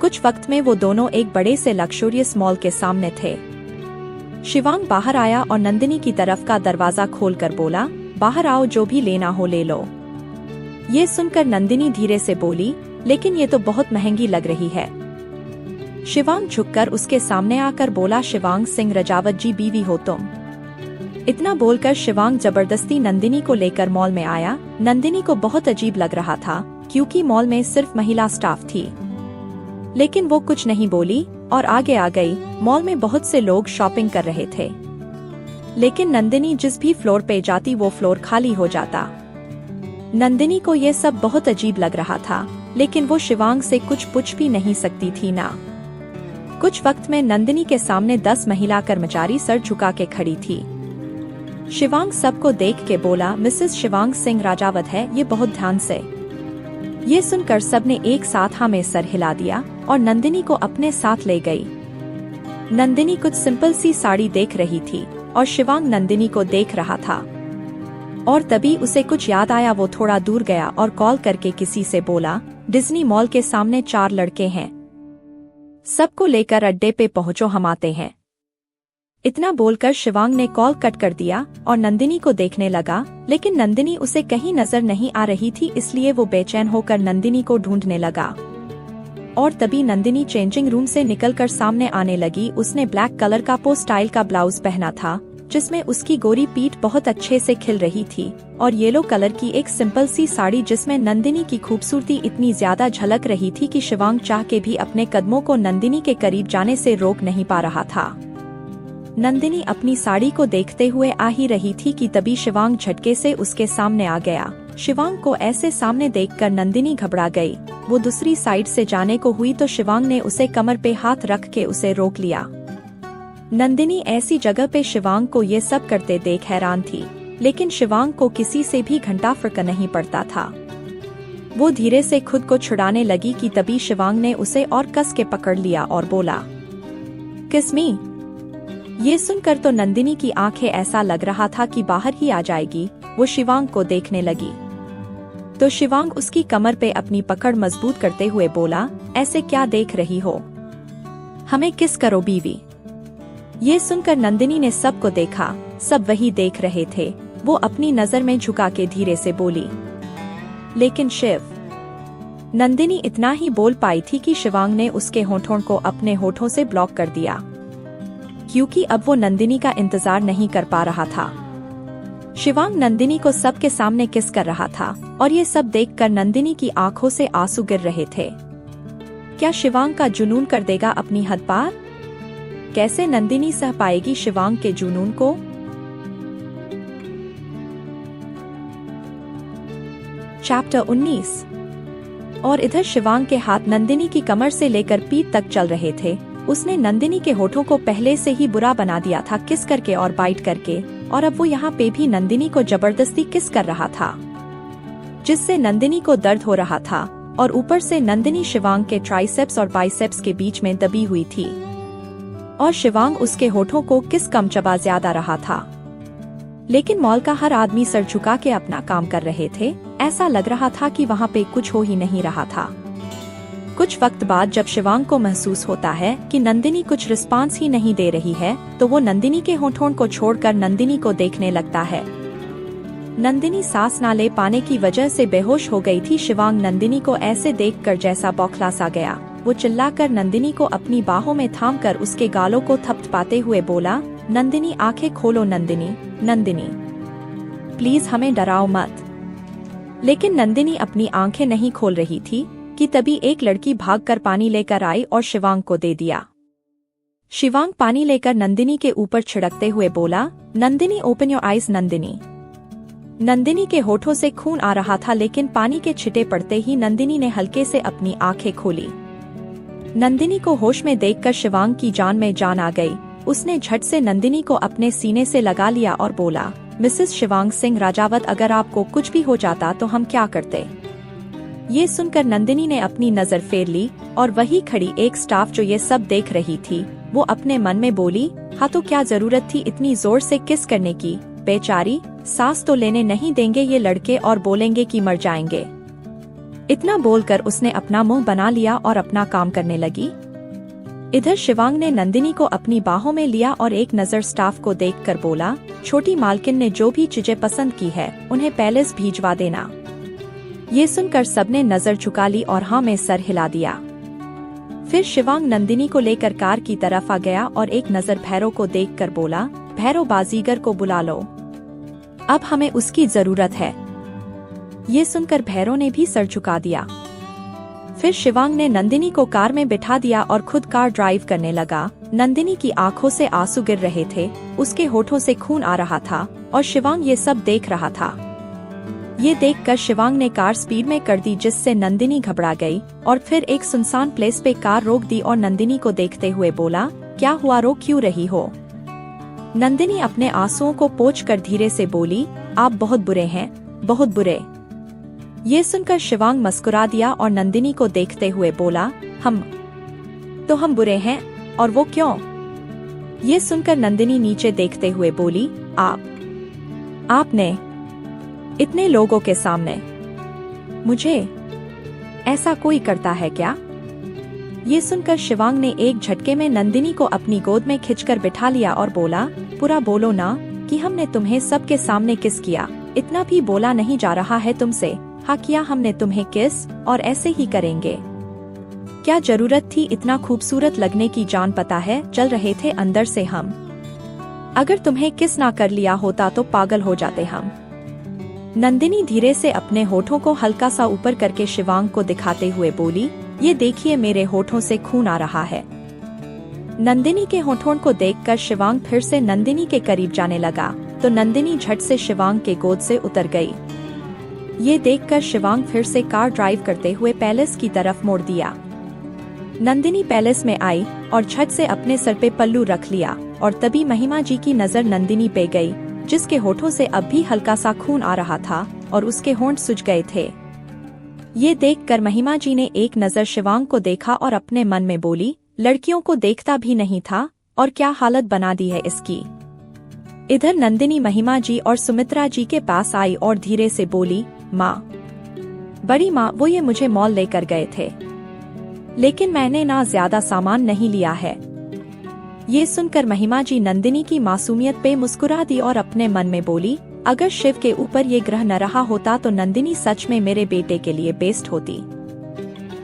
कुछ वक्त में वो दोनों एक बड़े से लग्जरियस मॉल के सामने थे। शिवांग बाहर आया और नंदिनी की तरफ का दरवाजा खोलकर बोला, बाहर आओ, जो भी लेना हो ले लो। ये सुनकर नंदिनी धीरे से बोली, लेकिन ये तो बहुत महंगी लग रही है। शिवांग झुककर उसके सामने आकर बोला, शिवांग सिंह राजावत जी बीवी हो तुम। इतना बोलकर शिवांग जबरदस्ती नंदिनी को लेकर मॉल में आया। नंदिनी को बहुत अजीब लग रहा था, क्योंकि मॉल में सिर्फ महिला स्टाफ थी, लेकिन वो कुछ नहीं बोली और आगे आ गई। मॉल में बहुत से लोग शॉपिंग कर रहे थे, लेकिन नंदिनी जिस भी फ्लोर पे जाती वो फ्लोर खाली हो जाता। नंदिनी को ये सब बहुत अजीब लग रहा था, लेकिन वो शिवांग से कुछ पूछ भी नहीं सकती थी ना। कुछ वक्त में नंदिनी के सामने 10 महिला कर्मचारी सर झुका के खड़ी थी। शिवांग सबको देख के बोला, मिसेस शिवांग सिंह राजावत है ये, बहुत ध्यान से। ये सुनकर सबने एक साथ हाँ में सर हिला दिया और नंदिनी को अपने साथ ले गई। नंदिनी कुछ सिंपल सी साड़ी देख रही थी और शिवांग नंदिनी को देख रहा था, और तभी उसे कुछ याद आया। वो थोड़ा दूर गया और कॉल करके किसी से बोला, डिज्नी मॉल के सामने 4 लड़के हैं, सबको लेकर अड्डे पे पहुंचो, हम आते हैं। इतना बोलकर शिवांग ने कॉल कट कर दिया और नंदिनी को देखने लगा, लेकिन नंदिनी उसे कहीं नजर नहीं आ रही थी, इसलिए वो बेचैन होकर नंदिनी को ढूंढने लगा। और तभी नंदिनी चेंजिंग रूम से निकलकर सामने आने लगी। उसने ब्लैक कलर का पो स्टाइल का ब्लाउज पहना था, जिसमें उसकी गोरी पीठ बहुत अच्छे से खिल रही थी, और येलो कलर की एक सिंपल सी साड़ी जिसमें नंदिनी की खूबसूरती इतनी ज्यादा झलक रही थी कि शिवांग चाह के भी अपने कदमों को नंदिनी के करीब जाने से रोक नहीं पा रहा था। नंदिनी अपनी साड़ी को देखते हुए आ ही रही थी कि तभी शिवांग झटके से उसके सामने आ गया। शिवांग को ऐसे सामने देखकर नंदिनी घबरा गई। वो दूसरी साइड से जाने को हुई तो शिवांग ने उसे कमर पे हाथ रख के उसे रोक लिया। नंदिनी ऐसी जगह पे शिवांग को ये सब करते देख हैरान थी, लेकिन शिवांग को किसी से भी घंटा फर्क नहीं पड़ता था। वो धीरे से खुद को छुड़ाने लगी कि तभी शिवांग ने उसे और कस के पकड़ लिया और बोला, किस मी। ये सुनकर तो नंदिनी की आंखें ऐसा लग रहा था कि बाहर ही आ जाएगी। वो शिवांग को देखने लगी तो शिवांग उसकी कमर पे अपनी पकड़ मजबूत करते हुए बोला, ऐसे क्या देख रही हो, हमें किस करो बीवी। ये सुनकर नंदिनी ने सबको देखा, सब वही देख रहे थे। वो अपनी नजर में झुका के धीरे से बोली, लेकिन शिव। नंदिनी इतना ही बोल पाई थी कि शिवांग ने उसके होठों को अपने होठों से ब्लॉक कर दिया, क्योंकि अब वो नंदिनी का इंतजार नहीं कर पा रहा था। शिवांग नंदिनी को सबके सामने किस कर रहा था और ये सब देखकर नंदिनी की आंखों से आंसू गिर रहे थे। क्या शिवांग का जुनून कर देगा अपनी हद पार? कैसे नंदिनी सह पाएगी शिवांग के जुनून को? चैप्टर 19। और इधर शिवांग के हाथ नंदिनी की कमर से लेकर पीठ तक चल रहे थे। उसने नंदिनी के होठों को पहले से ही बुरा बना दिया था किस करके और बाइट करके, और अब वो यहाँ पे भी नंदिनी को जबरदस्ती किस कर रहा था, जिससे नंदिनी को दर्द हो रहा था। और ऊपर से नंदिनी शिवांग के ट्राइसेप्स और बाइसेप्स के बीच में दबी हुई थी और शिवांग उसके होठों को किस कम चबा ज्यादा रहा था। लेकिन मॉल का हर आदमी सर झुका के अपना काम कर रहे थे। ऐसा लग रहा था कि वहाँ पे कुछ हो ही नहीं रहा था। कुछ वक्त बाद जब शिवांग को महसूस होता है कि नंदिनी कुछ रिस्पांस ही नहीं दे रही है, तो वो नंदिनी के होठों को छोड़कर नंदिनी को देखने लगता है। नंदिनी सांस न ले पाने की वजह से बेहोश हो गई थी। शिवांग नंदिनी को ऐसे देखकर जैसा बौखला सा गया। वो चिल्लाकर नंदिनी को अपनी बाहों में थामकर उसके गालों को थपथपाते हुए बोला, नंदिनी आंखें खोलो, नंदिनी, नंदिनी प्लीज हमें डराओ मत। लेकिन नंदिनी अपनी आंखें नहीं खोल रही थी कि तभी एक लड़की भागकर पानी लेकर आई और शिवांग को दे दिया। शिवांग पानी लेकर नंदिनी के ऊपर छिड़कते हुए बोला, Nandini open your eyes Nandini. Nandini के होठों से खून आ रहा था, लेकिन पानी के छिटे पड़ते ही नंदिनी ने हल्के से अपनी आंखें खोली। नंदिनी को होश में देखकर शिवांग की जान में जान आ गई। उसने झट से नंदिनी को अपने सीने से लगा लिया और बोला, मिसेस शिवांग सिंह राजावत, अगर आपको कुछ भी हो जाता तो हम क्या करते? ये सुनकर नंदिनी ने अपनी नजर फेर ली और वही खड़ी एक स्टाफ जो ये सब देख रही थी, वो अपने मन में बोली, हाँ तो क्या जरूरत थी इतनी जोर से किस करने की? बेचारी, सांस तो लेने नहीं देंगे ये लड़के और बोलेंगे कि मर जाएंगे। इतना बोलकर उसने अपना मुंह बना लिया और अपना काम करने लगी। इधर शिवांग ने नंदिनी को अपनी बाहों में लिया और एक नजर स्टाफ को देखकर बोला, छोटी मालकिन ने जो भी चीजें पसंद की है उन्हें पैलेस भिजवा देना। ये सुनकर सबने नजर झुका ली और हाँ में सर हिला दिया। फिर शिवांग नंदिनी को लेकर कार की तरफ आ गया और एक नजर भैरव को देखकर बोला, भैरव बाजीगर को बुला लो, अब हमें उसकी जरूरत है। ये सुनकर भैरव ने भी सर झुका दिया। फिर शिवांग ने नंदिनी को कार में बिठा दिया और खुद कार ड्राइव करने लगा। नंदिनी की आंखों से आंसू गिर रहे थे, उसके होठों से खून आ रहा था और शिवांग ये सब देख रहा था। ये देखकर शिवांग ने कार स्पीड में कर दी, जिससे नंदिनी घबरा गई और फिर एक सुनसान प्लेस पे कार रोक दी और नंदिनी को देखते हुए बोला, क्या हुआ, रो क्यों रही हो? नंदिनी अपने आंसुओं को पोंछकर धीरे से बोली, आप बहुत बुरे हैं, बहुत बुरे। ये सुनकर शिवांग मुस्कुरा दिया और नंदिनी को देखते हुए बोला, हम बुरे हैं, और वो क्यों? ये सुनकर नंदिनी नीचे देखते हुए बोली, आपने इतने लोगों के सामने मुझे, ऐसा कोई करता है क्या? ये सुनकर शिवांग ने एक झटके में नंदिनी को अपनी गोद में खिंचकर बिठा लिया और बोला, पूरा बोलो ना कि हमने तुम्हें सबके सामने किस किया। इतना भी बोला नहीं जा रहा है तुमसे। हाँ किया हमने तुम्हें किस, और ऐसे ही करेंगे। क्या जरूरत थी इतना खूबसूरत लगने की? जान पता है चल रहे थे अंदर से हम। अगर तुम्हें किस ना कर लिया होता तो पागल हो जाते हम। नंदिनी धीरे से अपने होठों को हल्का सा ऊपर करके शिवांग को दिखाते हुए बोली, ये देखिए मेरे होठों से खून आ रहा है। नंदिनी के होठों को देखकर शिवांग फिर से नंदिनी के करीब जाने लगा, तो नंदिनी झट से शिवांग के गोद से उतर गई। ये देखकर शिवांग फिर से कार ड्राइव करते हुए पैलेस की तरफ मोड़ दिया। नंदिनी पैलेस में आई और झट से अपने सर पे पल्लू रख लिया और तभी महिमा जी की नजर नंदिनी पे गई, जिसके होठों से अब भी हल्का सा खून आ रहा था और उसके होंठ सूज गए थे। ये देखकर महिमा जी ने एक नज़र शिवांग को देखा और अपने मन में बोली, लड़कियों को देखता भी नहीं था और क्या हालत बना दी है इसकी। इधर नंदिनी महिमा जी और सुमित्रा जी के पास आई और धीरे से बोली, माँ, बड़ी माँ, वो ये मुझे मॉल लेकर गए थे, लेकिन मैंने ना ज्यादा सामान नहीं लिया है। ये सुनकर महिमा जी नंदिनी की मासूमियत पे मुस्कुरा दी और अपने मन में बोली, अगर शिव के ऊपर ये ग्रह न रहा होता तो नंदिनी सच में मेरे बेटे के लिए बेस्ट होती।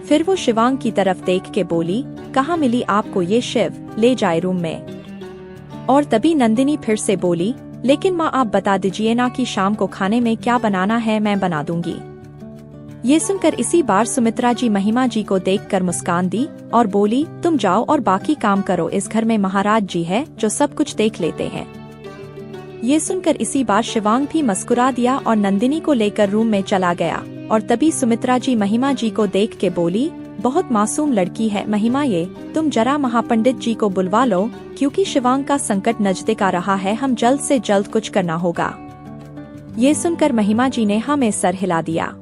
फिर वो शिवांग की तरफ देख के बोली, कहाँ मिली आपको ये शिव, ले जाए रूम में। और तभी नंदिनी फिर से बोली, लेकिन माँ आप बता दीजिए ना कि शाम को खाने में क्या बनाना है, मैं बना दूंगी। ये सुनकर इसी बार सुमित्रा जी महिमा जी को देखकर मुस्कान दी और बोली, तुम जाओ और बाकी काम करो, इस घर में महाराज जी है जो सब कुछ देख लेते हैं। ये सुनकर इसी बार शिवांग भी मुस्कुरा दिया और नंदिनी को लेकर रूम में चला गया। और तभी सुमित्रा जी महिमा जी को देख के बोली, बहुत मासूम लड़की है महिमा ये, तुम जरा महापंडित जी को बुलवा लो, क्योंकि शिवांग का संकट नजदीक आ रहा है, हम जल्द से जल्द कुछ करना होगा। ये सुनकर महिमा जी ने हाँ में सर हिला दिया।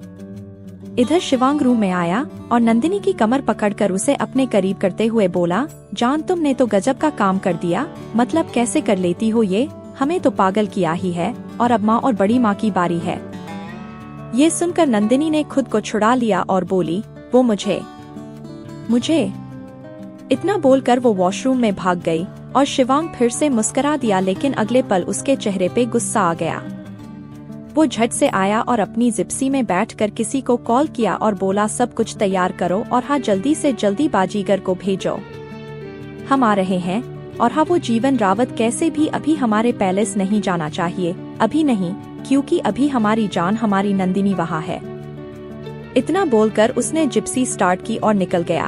इधर शिवांग रूम में आया और नंदिनी की कमर पकड़कर उसे अपने करीब करते हुए बोला, जान तुमने तो गजब का काम कर दिया, मतलब कैसे कर लेती हो ये, हमें तो पागल किया ही है, और अब माँ और बड़ी माँ की बारी है। ये सुनकर नंदिनी ने खुद को छुड़ा लिया और बोली, वो मुझे इतना बोलकर वो वॉशरूम में भाग गई और शिवांग फिर से मुस्कुरा दिया, लेकिन अगले पल उसके चेहरे पे गुस्सा आ गया। वो झट से आया और अपनी जिप्सी में बैठकर किसी को कॉल किया और बोला, सब कुछ तैयार करो और हाँ जल्दी से जल्दी बाजीगर को भेजो, हम आ रहे हैं। और हाँ वो जीवन रावत कैसे भी अभी हमारे पैलेस नहीं जाना चाहिए, अभी नहीं, क्योंकि अभी हमारी जान हमारी नंदिनी वहाँ है। इतना बोलकर उसने जिप्सी स्टार्ट की और निकल गया।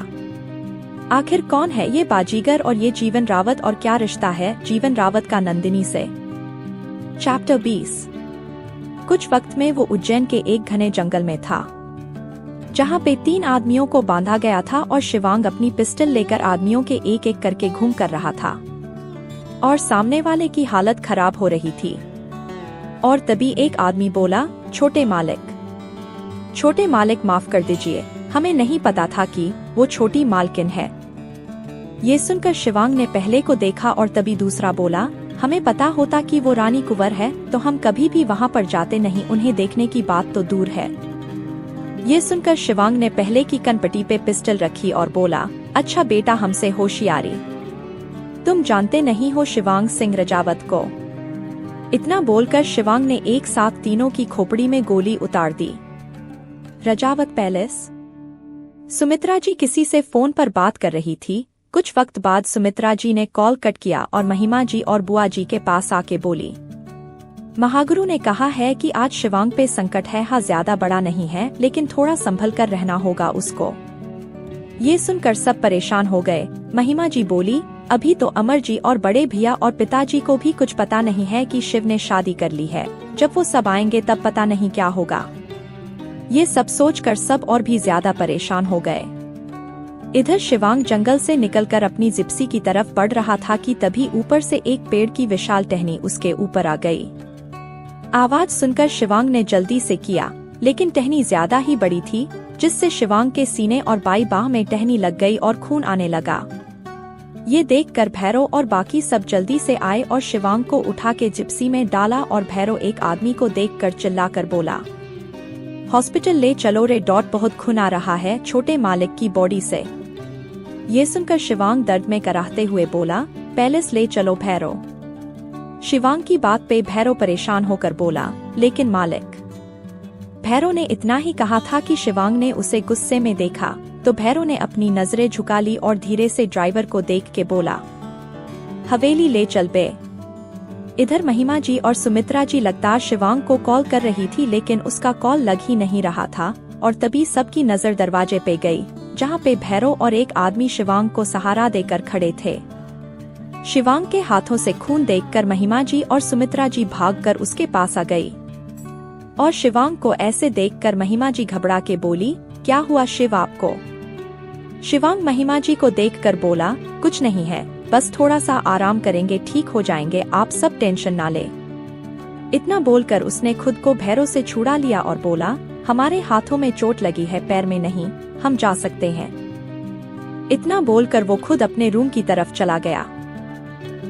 आखिर कौन है ये बाजीगर और ये जीवन रावत, और क्या रिश्ता है जीवन रावत का नंदिनी से। चैप्टर 20। कुछ वक्त में वो उज्जैन के एक घने जंगल में था, जहाँ पे 3 आदमियों को बांधा गया था और शिवांग अपनी पिस्टल लेकर आदमियों के एक एक करके घूम कर रहा था और सामने वाले की हालत खराब हो रही थी। और तभी एक आदमी बोला, छोटे मालिक माफ कर दीजिए, हमें नहीं पता था कि वो छोटी मालकिन है। ये सुनकर शिवांग ने पहले को देखा और तभी दूसरा बोला, हमें पता होता कि वो रानी कुंवर है तो हम कभी भी वहाँ पर जाते नहीं, उन्हें देखने की बात तो दूर है। ये सुनकर शिवांग ने पहले की कनपटी पे पिस्टल रखी और बोला, अच्छा बेटा हमसे होशियारी, तुम जानते नहीं हो शिवांग सिंह रजावत को। इतना बोलकर शिवांग ने एक साथ तीनों की खोपड़ी में गोली उतार दी। रजावत पैलेस। सुमित्रा जी किसी से फोन पर बात कर रही थी। कुछ वक्त बाद सुमित्रा जी ने कॉल कट किया और महिमा जी और बुआ जी के पास आके बोली, महागुरु ने कहा है कि आज शिवांग पे संकट है, हाँ ज्यादा बड़ा नहीं है, लेकिन थोड़ा संभल कर रहना होगा उसको। ये सुनकर सब परेशान हो गए। महिमा जी बोली, अभी तो अमर जी और बड़े भैया और पिताजी को भी कुछ पता नहीं है कि शिव ने शादी कर ली है, जब वो सब आएंगे तब पता नहीं क्या होगा। ये सब सोचकर सब और भी ज्यादा परेशान हो गए। इधर शिवांग जंगल से निकलकर अपनी जिप्सी की तरफ बढ़ रहा था कि तभी ऊपर से एक पेड़ की विशाल टहनी उसके ऊपर आ गई। आवाज सुनकर शिवांग ने जल्दी से किया, लेकिन टहनी ज्यादा ही बड़ी थी, जिससे शिवांग के सीने और बाई बाह में टहनी लग गई और खून आने लगा। ये देखकर भैरव और बाकी सब जल्दी से आए और शिवांग को उठा के जिप्सी में डाला और भैरव एक आदमी को देखकर चिल्लाकर बोला, हॉस्पिटल ले चलो रे, बहुत खून आ रहा है छोटे मालिक की बॉडी से। ये सुनकर शिवांग दर्द में कराहते हुए बोला, पैलेस ले चलो भैरव। शिवांग की बात पे भैरव परेशान होकर बोला, लेकिन मालिक। भैरव ने इतना ही कहा था कि शिवांग ने उसे गुस्से में देखा, तो भैरव ने अपनी नजरें झुका ली और धीरे से ड्राइवर को देख के बोला, हवेली ले चल बे। इधर महिमा जी और सुमित्रा जी लगातार शिवांग को कॉल कर रही थी, लेकिन उसका कॉल लग ही नहीं रहा था। और तभी सबकी नजर दरवाजे पे गई, जहाँ पे भैरव और एक आदमी शिवांग को सहारा देकर खड़े थे। शिवांग के हाथों से खून देखकर महिमा जी और सुमित्रा जी भागकर उसके पास आ गई। और शिवांग को ऐसे देखकर महिमा जी घबरा के बोली, क्या हुआ शिव आपको? शिवांग महिमा जी को देखकर बोला, कुछ नहीं है, बस थोड़ा सा आराम करेंगे, ठीक हो जाएंगे, आप सब टेंशन ना ले। इतना बोलकर उसने खुद को भैरव से छुड़ा लिया और बोला, हमारे हाथों में चोट लगी है, पैर में नहीं, हम जा सकते हैं। इतना बोलकर वो खुद अपने रूम की तरफ चला गया।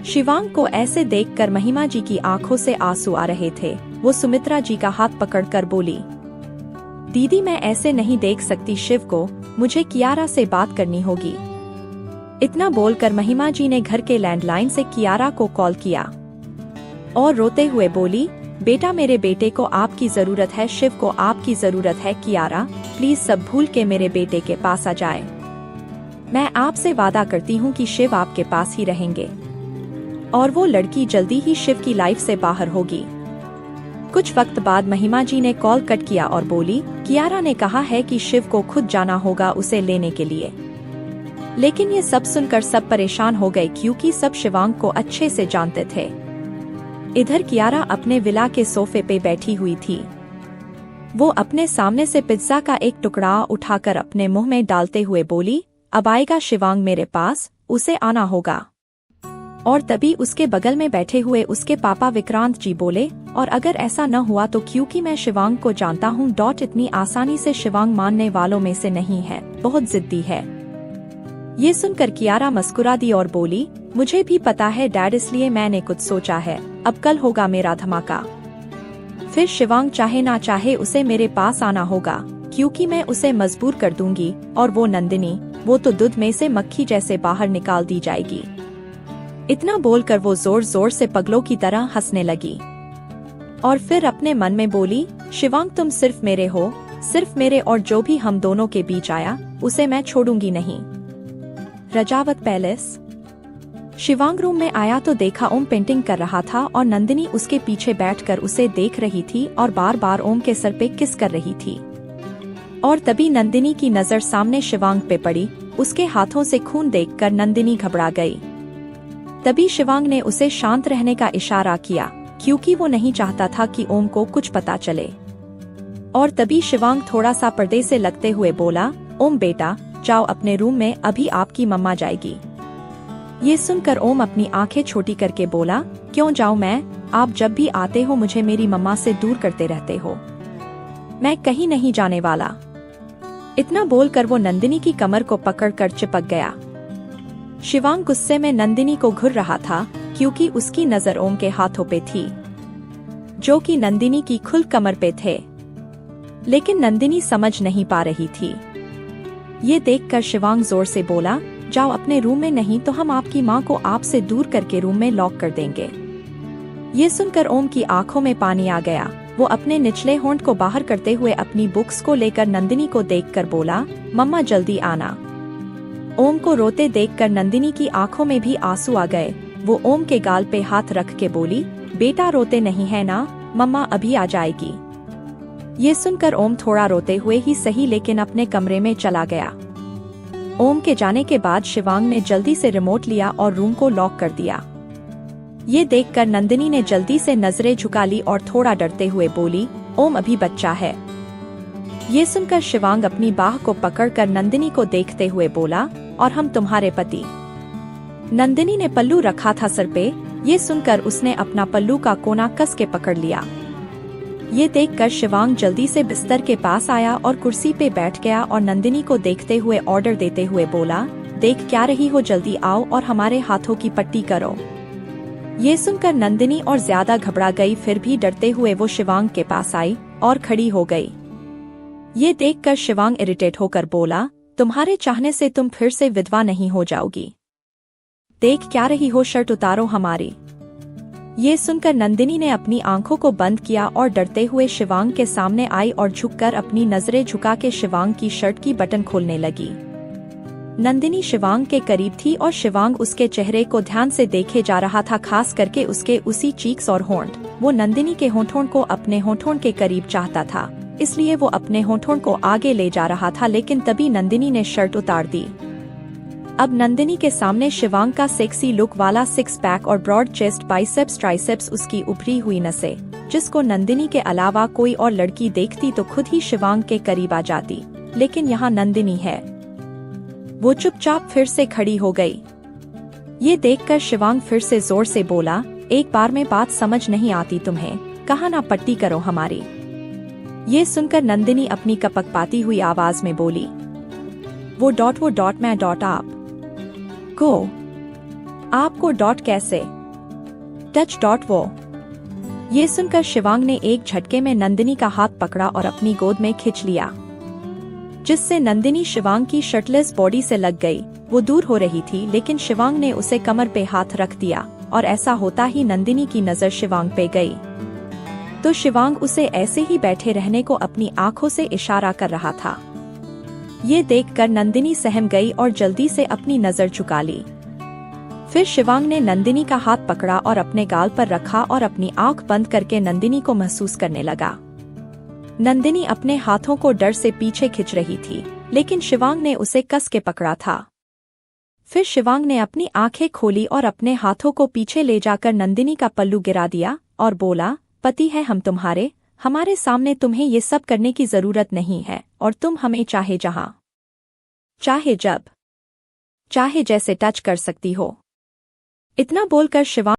शिवांग को ऐसे देखकर महिमा जी की आंखों से आंसू आ रहे थे। वो सुमित्रा जी का हाथ पकड़कर बोली, दीदी मैं ऐसे नहीं देख सकती शिव को, मुझे कियारा से बात करनी होगी। इतना बोलकर महिमा जी ने घर के लैंडलाइन से कियारा को कॉल किया और रोते हुए बोली, बेटा मेरे बेटे को आपकी जरूरत है, शिव को आपकी जरूरत है। कियारा प्लीज सब भूल के मेरे बेटे के पास आ जाए। मैं आपसे वादा करती हूँ कि शिव आपके पास ही रहेंगे और वो लड़की जल्दी ही शिव की लाइफ से बाहर होगी। कुछ वक्त बाद महिमा जी ने कॉल कट किया और बोली, कियारा ने कहा है कि शिव को खुद जाना होगा उसे लेने के लिए। लेकिन ये सब सुनकर सब परेशान हो गए क्योंकि सब शिवांग को अच्छे से जानते थे। इधर कियारा अपने विला के सोफे पे बैठी हुई थी। वो अपने सामने से पिज्जा का एक टुकड़ा उठाकर अपने मुंह में डालते हुए बोली, अब आएगा शिवांग मेरे पास, उसे आना होगा। और तभी उसके बगल में बैठे हुए उसके पापा विक्रांत जी बोले, और अगर ऐसा न हुआ तो क्योंकि मैं शिवांग को जानता हूँ, इतनी आसानी से शिवांग मानने वालों में से नहीं है, बहुत जिद्दी है। ये सुनकर कियारा मुस्कुरा दी और बोली, मुझे भी पता है डैड, इसलिए मैंने कुछ सोचा है, अब कल होगा मेरा धमाका। फिर शिवांग चाहे ना चाहे उसे मेरे पास आना होगा, क्योंकि मैं उसे मजबूर कर दूंगी। और वो नंदिनी, वो तो दूध में से मक्खी जैसे बाहर निकाल दी जाएगी। इतना बोलकर वो जोर जोर से पगलों की तरह हंसने लगी और फिर अपने मन में बोली, शिवांग तुम सिर्फ मेरे हो, सिर्फ मेरे, और जो भी हम दोनों के बीच आया उसे मैं छोड़ूंगी नहीं। रजावत पैलेस। शिवांग रूम में आया तो देखा ओम पेंटिंग कर रहा था और नंदिनी उसके पीछे बैठकर उसे देख रही थी और बार बार ओम के सर पे किस कर रही थी। और तभी नंदिनी की नजर सामने शिवांग पे पड़ी। उसके हाथों से खून देखकर नंदिनी घबरा गई। तभी शिवांग ने उसे शांत रहने का इशारा किया, क्योंकि वो नहीं चाहता था कि ओम को कुछ पता चले। और तभी शिवांग थोड़ा सा पर्दे से लगते हुए बोला, ओम बेटा जाओ अपने रूम में, अभी आपकी मम्मा जाएगी। ये सुनकर ओम अपनी आंखें छोटी करके बोला, क्यों जाऊं मैं, आप जब भी आते हो मुझे मेरी मम्मा से दूर करते रहते हो, मैं कहीं नहीं जाने वाला। इतना बोलकर वो नंदिनी की कमर को पकड़कर चिपक गया। शिवांग गुस्से में नंदिनी को घूर रहा था, क्योंकि उसकी नजर ओम के हाथों पे थी, जो कि नंदिनी की खुल कमर पे थे। लेकिन नंदिनी समझ नहीं पा रही थी। ये देखकर शिवांग जोर से बोला, जाओ अपने रूम में, नहीं तो हम आपकी माँ को आपसे दूर करके रूम में लॉक कर देंगे। ये सुनकर ओम की आंखों में पानी आ गया। वो अपने निचले होंठ को बाहर करते हुए अपनी बुक्स को लेकर नंदिनी को देखकर बोला, मम्मा जल्दी आना। ओम को रोते देखकर नंदिनी की आंखों में भी आंसू आ गए। वो ओम के गाल पे हाथ रख के बोली, बेटा रोते नहीं है ना, मम्मा अभी आ जाएगी। ये सुनकर ओम थोड़ा रोते हुए ही सही लेकिन अपने कमरे में चला गया। ओम के जाने के बाद शिवांग ने जल्दी से रिमोट लिया और रूम को लॉक कर दिया। ये देखकर नंदिनी ने जल्दी से नजरें झुका ली और थोड़ा डरते हुए बोली, ओम अभी बच्चा है। ये सुनकर शिवांग अपनी बाह को पकड़कर नंदिनी को देखते हुए बोला, और हम तुम्हारे पति। नंदिनी ने पल्लू रखा था सर पे। ये सुनकर उसने अपना पल्लू का कोना कस के पकड़ लिया। ये देखकर शिवांग जल्दी से बिस्तर के पास आया और कुर्सी पे बैठ गया और नंदिनी को देखते हुए ऑर्डर देते हुए बोला, देख क्या रही हो, जल्दी आओ और हमारे हाथों की पट्टी करो। ये सुनकर नंदिनी और ज्यादा घबरा गई, फिर भी डरते हुए वो शिवांग के पास आई और खड़ी हो गई। ये देखकर शिवांग इरिटेट होकर बोला, तुम्हारे चाहने से तुम फिर से विधवा नहीं हो जाओगी, देख क्या रही हो, शर्ट उतारो हमारी। ये सुनकर नंदिनी ने अपनी आंखों को बंद किया और डरते हुए शिवांग के सामने आई और झुककर अपनी नजरें झुका के शिवांग की शर्ट की बटन खोलने लगी। नंदिनी शिवांग के करीब थी और शिवांग उसके चेहरे को ध्यान से देखे जा रहा था, खास करके उसके उसी चीक्स और होंठ। वो नंदिनी के होंठों को अपने होंठों के करीब चाहता था, इसलिए वो अपने होंठों को आगे ले जा रहा था। लेकिन तभी नंदिनी ने शर्ट उतार दी। अब नंदिनी के सामने शिवांग का सेक्सी लुक वाला सिक्स पैक और ब्रॉड चेस्ट, बाइसेप्स, ट्राइसेप्स, उसकी उभरी हुई नसें, जिसको नंदिनी के अलावा कोई और लड़की देखती तो खुद ही शिवांग के करीब आ जाती। लेकिन यहाँ नंदिनी है। वो चुपचाप फिर से खड़ी हो गई। ये देखकर शिवांग फिर से जोर से बोला, एक बार में बात समझ नहीं आती तुम्हें, कहा ना पट्टी करो हमारी। ये सुनकर नंदिनी अपनी कपकपाती हुई आवाज में बोली, वो डॉट मैं डॉट आप को आपको डॉट कैसे टच डॉट वो। ये सुनकर शिवांग ने एक झटके में नंदिनी का हाथ पकड़ा और अपनी गोद में खींच लिया, जिससे नंदिनी शिवांग की शर्टलेस बॉडी से लग गई। वो दूर हो रही थी, लेकिन शिवांग ने उसे कमर पे हाथ रख दिया और ऐसा होता ही नंदिनी की नजर शिवांग पे गई तो शिवांग उसे ऐसे ही बैठे रहने को अपनी आंखों से इशारा कर रहा था। ये देखकर नंदिनी सहम गई और जल्दी से अपनी नजर झुका ली। फिर शिवांग ने नंदिनी का हाथ पकड़ा और अपने गाल पर रखा और अपनी आंख बंद करके नंदिनी को महसूस करने लगा। नंदिनी अपने हाथों को डर से पीछे खींच रही थी, लेकिन शिवांग ने उसे कस के पकड़ा था। फिर शिवांग ने अपनी आंखें खोली और अपने हाथों को पीछे ले जाकर नंदिनी का पल्लू गिरा दिया और बोला, पति है हम तुम्हारे, हमारे सामने तुम्हें ये सब करने की जरूरत नहीं है और तुम हमें चाहे जहां चाहे जब चाहे जैसे टच कर सकती हो। इतना बोलकर शिवांग